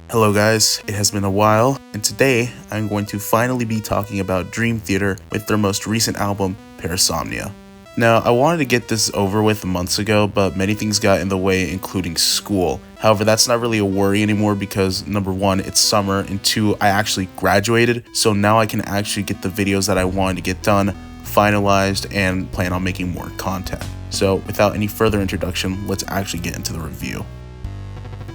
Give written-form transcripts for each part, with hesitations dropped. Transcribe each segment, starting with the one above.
Hello guys, it has been a while, and today I'm going to finally be talking about Dream Theater with their most recent album, Parasomnia. Now, I wanted to get this over with months ago, but many things got in the way, including school. However, that's not really a worry anymore because number one, it's summer, and two, I actually graduated, so now I can actually get the videos that I wanted to get done, finalized, and plan on making more content. So without any further introduction, let's actually get into the review.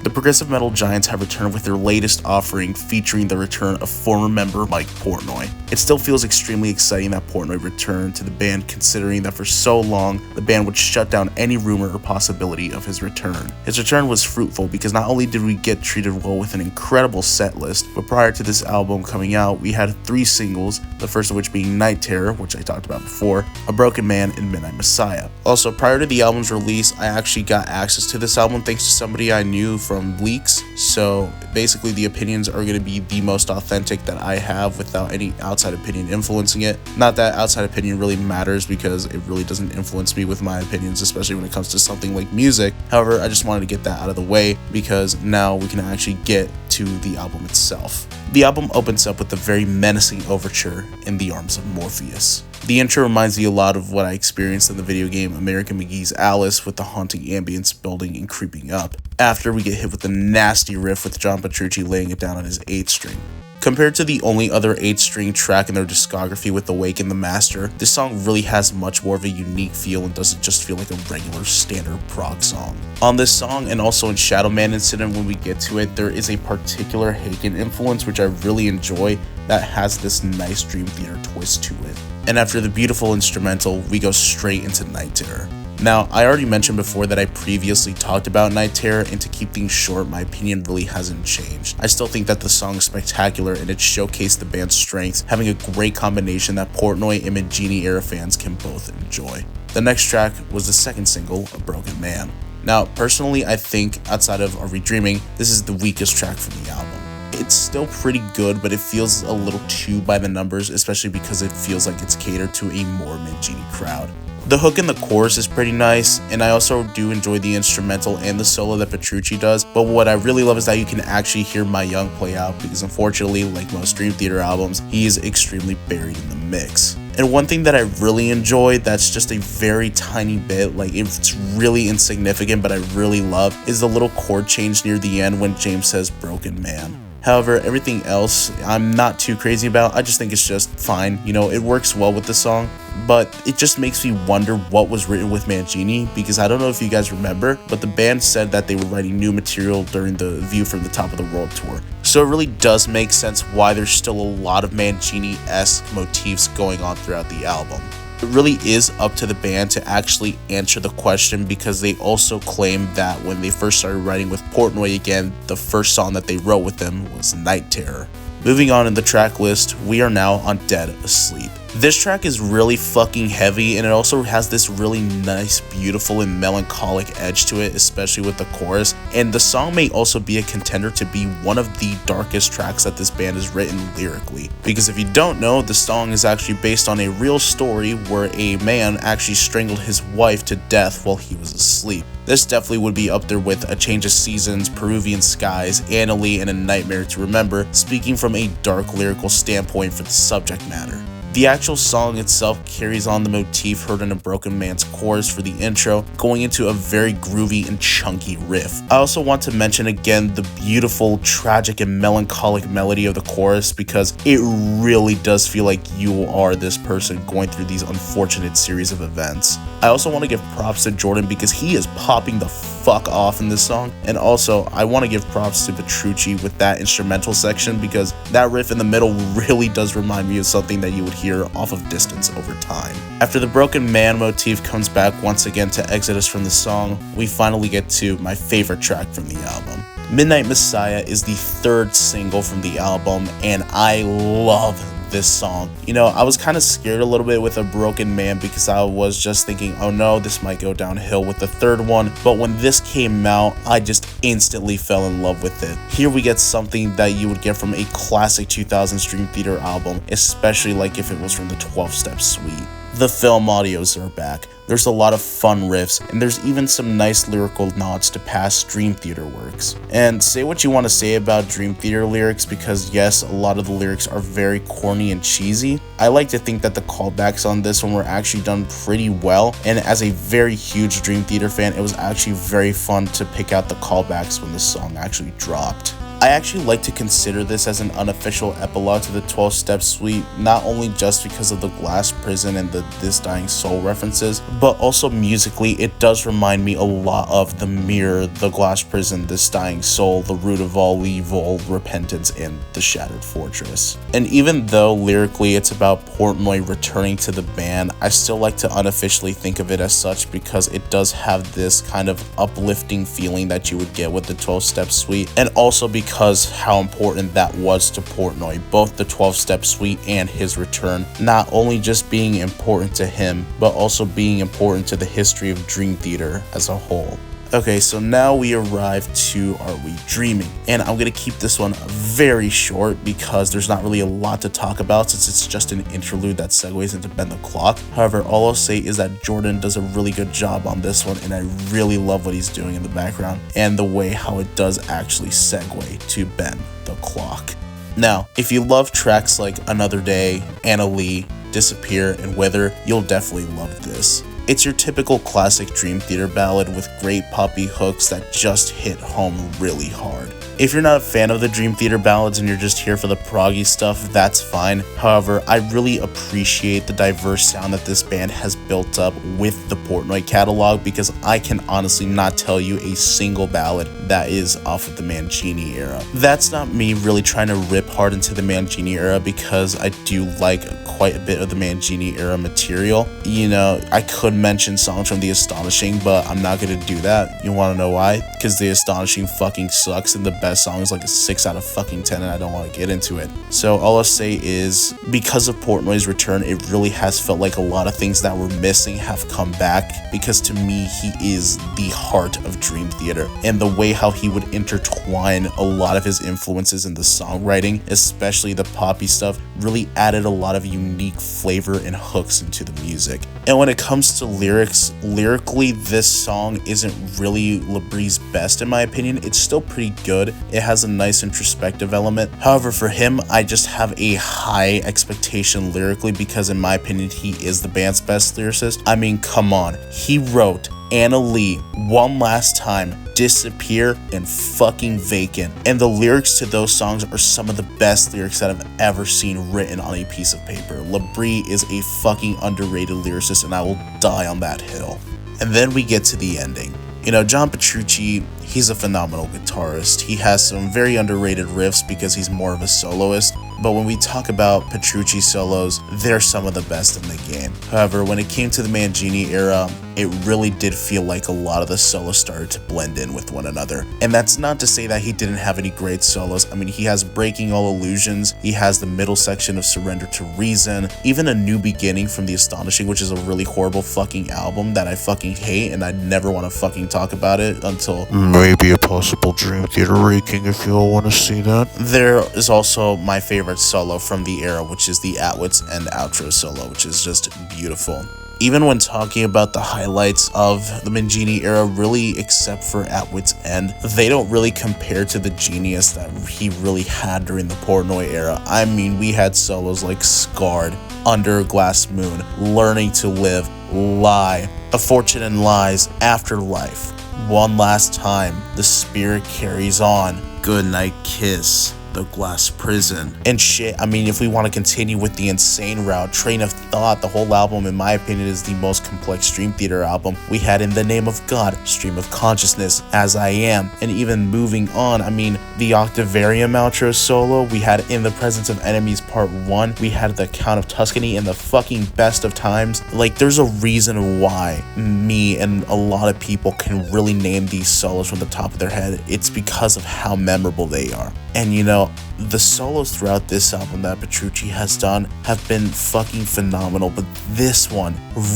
The progressive metal giants have returned with their latest offering featuring the return of former member Mike Portnoy. It still feels extremely exciting that Portnoy returned to the band, considering that for so long the band would shut down any rumor or possibility of his return. His return was fruitful because not only did we get treated well with an incredible set list, but prior to this album coming out we had 3 singles, the first of which being Night Terror, which I talked about before, A Broken Man, and Midnight Messiah. Also, prior to the album's release, I actually got access to this album thanks to somebody I knew from leaks, so basically the opinions are going to be the most authentic that I have without any outside opinion influencing it. Not that outside opinion really matters because it really doesn't influence me with my opinions, especially when it comes to something like music. However, I just wanted to get that out of the way because now we can actually get to the album itself. The album opens up with a very menacing overture in the arms of Morpheus. The intro reminds me a lot of what I experienced in the video game American McGee's Alice, with the haunting ambience building and creeping up, after we get hit with a nasty riff with John Petrucci laying it down on his 8th string. Compared to the only other 8-string track in their discography with Awaken the Master, this song really has much more of a unique feel and doesn't just feel like a regular standard prog song. On this song, and also in Shadow Man Incident when we get to it, there is a particular Haken influence which I really enjoy that has this nice Dream Theater twist to it. And after the beautiful instrumental, we go straight into Night Terror. Now, I already mentioned before that I previously talked about Night Terror, and to keep things short, my opinion really hasn't changed. I still think that the song is spectacular and it showcased the band's strengths, having a great combination that Portnoy and Mangini era fans can both enjoy. The next track was the second single, A Broken Man. Now, personally, I think, outside of Are We Dreaming, this is the weakest track from the album. It's still pretty good, but it feels a little too by the numbers, especially because it feels like it's catered to a more Mangini crowd. The hook in the chorus is pretty nice, and I also do enjoy the instrumental and the solo that Petrucci does, but what I really love is that you can actually hear My Young play out, because unfortunately, like most Dream Theater albums, he is extremely buried in the mix. And one thing that I really enjoy that's just a very tiny bit, like it's really insignificant but I really love, is the little chord change near the end when James says Broken Man. However, everything else I'm not too crazy about. I just think it's just fine. You know, it works well with the song, but it just makes me wonder what was written with Mangini, because I don't know if you guys remember, but the band said that they were writing new material during the View from the Top of the World tour. So it really does make sense why there's still a lot of Mangini-esque motifs going on throughout the album. It really is up to the band to actually answer the question, because they also claim that when they first started writing with Portnoy again, the first song that they wrote with him was Night Terror. Moving on in the track list, we are now on Dead Asleep. This track is really fucking heavy, and it also has this really nice, beautiful, and melancholic edge to it, especially with the chorus, and the song may also be a contender to be one of the darkest tracks that this band has written lyrically. Because if you don't know, the song is actually based on a real story where a man actually strangled his wife to death while he was asleep. This definitely would be up there with A Change of Seasons, Peruvian Skies, Annalie, and A Nightmare to Remember, speaking from a dark lyrical standpoint for the subject matter. The actual song itself carries on the motif heard in A Broken Man's chorus for the intro, going into a very groovy and chunky riff. I also want to mention again the beautiful, tragic, and melancholic melody of the chorus, because it really does feel like you are this person going through these unfortunate series of events. I also want to give props to Jordan because he is popping the fuck off in this song, and also I want to give props to Petrucci with that instrumental section, because that riff in the middle really does remind me of something that you would hear off of Distance over time. After the Broken Man motif comes back once again to exit us from the song, we finally get to my favorite track from the album. Midnight Messiah is the 3rd single from the album, and I love this song. You know, I was kind of scared a little bit with A Broken Man because I was just thinking, oh no, this might go downhill with the 3rd one, but when this came out, I just instantly fell in love with it. Here we get something that you would get from a classic 2000s Dream Theater album, especially like if it was from the 12-Step Suite. The film audios are back. There's a lot of fun riffs, and there's even some nice lyrical nods to past Dream Theater works. And say what you want to say about Dream Theater lyrics, because yes, a lot of the lyrics are very corny and cheesy. I like to think that the callbacks on this one were actually done pretty well, and as a very huge Dream Theater fan, it was actually very fun to pick out the callbacks when the song actually dropped. I actually like to consider this as an unofficial epilogue to the 12-Step Suite, not only just because of the Glass Prison and the This Dying Soul references, but also musically it does remind me a lot of The Mirror, the Glass Prison, This Dying Soul, the Root of All Evil, Repentance, and the Shattered Fortress. And even though lyrically it's about Portnoy returning to the band, I still like to unofficially think of it as such because it does have this kind of uplifting feeling that you would get with the 12-Step Suite, and also because how important that was to Portnoy, both the 12-Step Suite and his return, not only just being important to him, but also being important to the history of Dream Theater as a whole. Okay, so now we arrive to Are We Dreaming? And I'm going to keep this one very short because there's not really a lot to talk about since it's just an interlude that segues into Bend the Clock. However, all I'll say is that Jordan does a really good job on this one, and I really love what he's doing in the background and the way how it does actually segue to Bend the Clock. Now, if you love tracks like Another Day, Anna Lee, Disappear, and Wither, you'll definitely love this. It's your typical classic Dream Theater ballad with great poppy hooks that just hit home really hard. If you're not a fan of the Dream Theater ballads and you're just here for the proggy stuff, that's fine. However, I really appreciate the diverse sound that this band has built up with the Portnoy catalog, because I can honestly not tell you a single ballad that is off of the Mangini era. That's not me really trying to rip hard into the Mangini era, because I do like quite a bit of the Mangini era material. You know, I could mention songs from The Astonishing, but I'm not gonna do that. You wanna know why? Because The Astonishing fucking sucks, and the best song is like a 6 out of fucking 10, and I don't want to get into it. So all I'll say is, because of Portnoy's return, it really has felt like a lot of things that were missing have come back, because to me, he is the heart of Dream Theater, and the way how he would intertwine a lot of his influences in the songwriting, especially the poppy stuff, really added a lot of unique flavor and hooks into the music. And when it comes to lyrics, lyrically, this song isn't really Labrie's best in my opinion. It's still pretty good. It has a nice introspective element. However, for him, I just have a high expectation lyrically, because in my opinion, he is the band's best lyricist. I mean, come on. He wrote Anna Lee, One Last Time, Disappear, and fucking Vacant. And the lyrics to those songs are some of the best lyrics that I've ever seen written on a piece of paper. Labrie is a fucking underrated lyricist, and I will die on that hill. And then we get to the ending. You know, John Petrucci, he's a phenomenal guitarist. He has some very underrated riffs because he's more of a soloist. But when we talk about Petrucci solos, they're some of the best in the game. However, when it came to the Mangini era, it really did feel like a lot of the solos started to blend in with one another. And that's not to say that he didn't have any great solos. I mean, he has Breaking All Illusions, he has the middle section of Surrender to Reason, even A New Beginning from The Astonishing, which is a really horrible fucking album that I fucking hate, and I never want to fucking talk about it until maybe a possible Dream Theater ranking if you all want to see that. There is also my favorite solo from the era, which is the At Wit's End outro solo, which is just beautiful. Even when talking about the highlights of the Mangini era, really except for At Wit's End, they don't really compare to the genius that he really had during the Portnoy era. I mean, we had solos like Scarred, Under a Glass Moon, Learning to Live, Lie, A Fortune in Lies, Afterlife, One Last Time, The Spirit Carries On, Goodnight Kiss, The Glass Prison, and shit. I mean, if we want to continue with the insane route, Train of Thought, the whole album, in my opinion, is the most complex Dream Theater album. We had In the Name of God, Stream of Consciousness, As I Am, and even moving on, I mean, the Octavarium outro solo, we had In the Presence of Enemies Part 1, we had The Count of Tuscany, and the fucking Best of Times. Like, there's a reason why me and a lot of people can really name these solos from the top of their head. It's because of how memorable they are. And you know, the solos throughout this album that Petrucci has done have been fucking phenomenal, but this one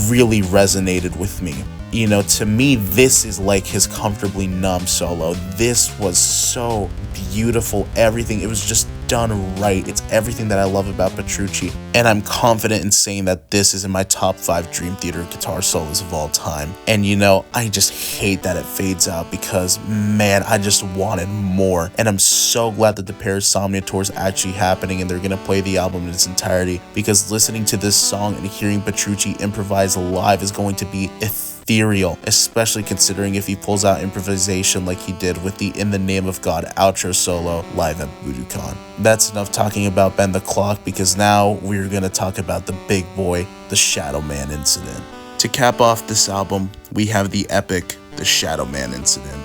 really resonated with me. You know, to me, this is like his Comfortably Numb solo. This was so beautiful. Everything, it was just done right. It's everything that I love about Petrucci, and I'm confident in saying that this is in my top 5 Dream Theater guitar solos of all time. And you know, I just hate that it fades out because, man, I just wanted more. And I'm so glad that the Parasomnia tour is actually happening and they're gonna play the album in its entirety, because listening to this song and hearing Petrucci improvise live is going to be ethereal, especially considering if he pulls out improvisation like he did with the In the Name of God outro solo live at Budokan. That's enough talking about Bend the Clock, because now we're going to talk about the big boy, the Shadow Man incident. To cap off this album, we have the epic The Shadow Man incident.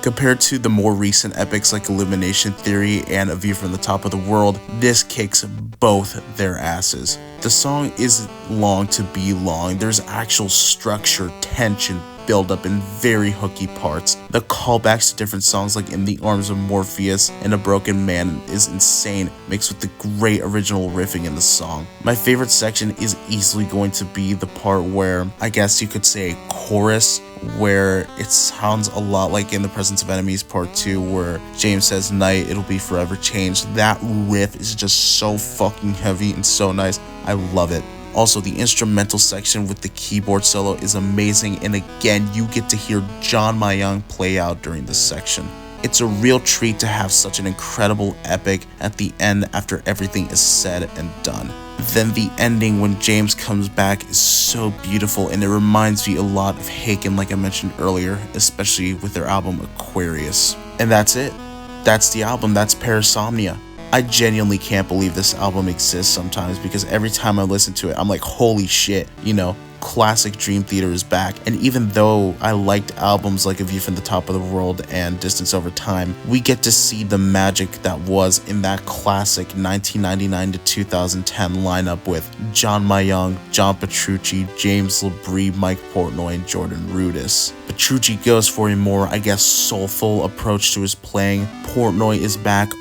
Compared to the more recent epics like Illumination Theory and A View from the Top of the World, this kicks both their asses. The song isn't long to be long. There's actual structure, tension, build up in very hooky parts. The callbacks to different songs like In the Arms of Morpheus and A Broken Man is insane, mixed with the great original riffing in the song. My favorite section is easily going to be the part where, I guess you could say, chorus, where it sounds a lot like In the Presence of Enemies Part 2, where James says, "Night, it'll be forever changed." That riff is just so fucking heavy and so nice. I love it. Also, the instrumental section with the keyboard solo is amazing, and again, you get to hear John Mayung play out during this section. It's a real treat to have such an incredible epic at the end after everything is said and done. Then the ending when James comes back is so beautiful, and it reminds me a lot of Haken, like I mentioned earlier, especially with their album Aquarius. And that's it. That's the album. That's Parasomnia. I genuinely can't believe this album exists sometimes, because every time I listen to it, I'm like, holy shit, you know, classic Dream Theater is back. And even though I liked albums like A View from the Top of the World and Distance Over Time, we get to see the magic that was in that classic 1999 to 2010 lineup with John Mayung, John Petrucci, James Labrie, Mike Portnoy, and Jordan Rudess. Petrucci goes for a more, I guess, soulful approach to his playing. Portnoy is back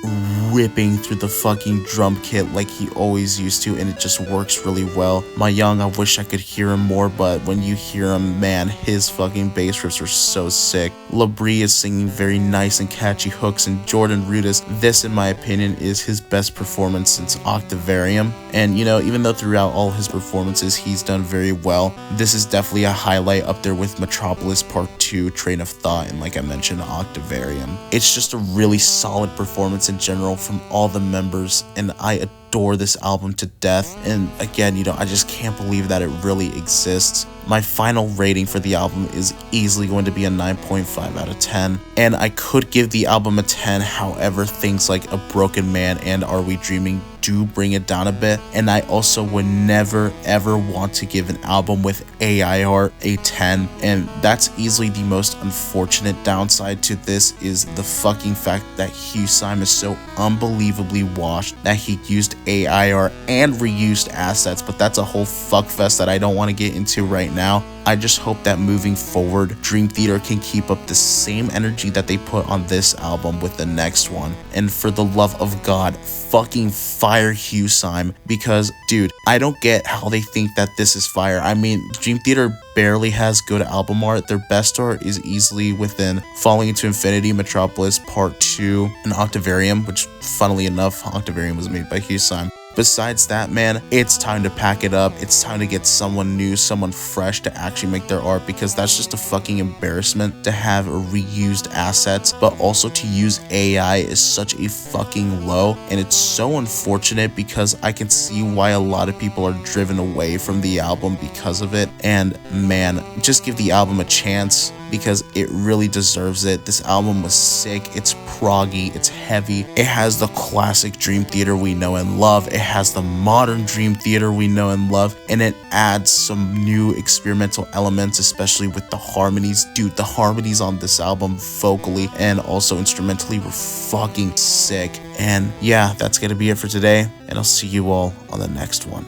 ripping through the fucking drum kit like he always used to, and it just works really well. Mayung, I wish I could hear him more, but when you hear him, man, his fucking bass riffs are so sick. Labrie is singing very nice and catchy hooks, and Jordan Rudess, this in my opinion is his best performance since Octavarium. And you know, even though throughout all his performances he's done very well, this is definitely a highlight up there with Metropolis Part 2, Train of Thought, and like I mentioned, Octavarium. It's just a really solid performance in general from all the members, and I adore this album to death. And again, you know, I just can't believe that it really exists. My final rating for the album is easily going to be a 9.5 out of 10, and I could give the album a 10, however, things like A Broken Man and Are We Dreaming do bring it down a bit, and I also would never ever want to give an album with AI art a 10, and that's easily the most unfortunate downside to this, is the fucking fact that Hugh Syme is so unbelievably washed that he used AI art and reused assets, but that's a whole fuckfest that I don't want to get into right now. I just hope that moving forward, Dream Theater can keep up the same energy that they put on this album with the next one. And for the love of God, fucking fire Hugh Syme, because, dude, I don't get how they think that this is fire. I mean, Dream Theater barely has good album art. Their best art is easily within Falling Into Infinity, Metropolis Part 2, and Octavarium, which, funnily enough, Octavarium was made by Hugh Syme. Besides that, man, it's time to pack it up. It's time to get someone new, someone fresh to actually make their art, because that's just a fucking embarrassment to have reused assets, but also to use AI is such a fucking low, and it's so unfortunate because I can see why a lot of people are driven away from the album because of it. And man, just give the album a chance, because it really deserves it. This album was sick. It's proggy, it's heavy, it has the classic Dream Theater we know and love, it has the modern Dream Theater we know and love, and it adds some new experimental elements, especially with the harmonies. Dude, the harmonies on this album vocally and also instrumentally were fucking sick. And yeah, that's gonna be it for today, and I'll see you all on the next one.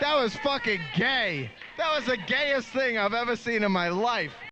That was fucking gay. That was the gayest thing I've ever seen in my life.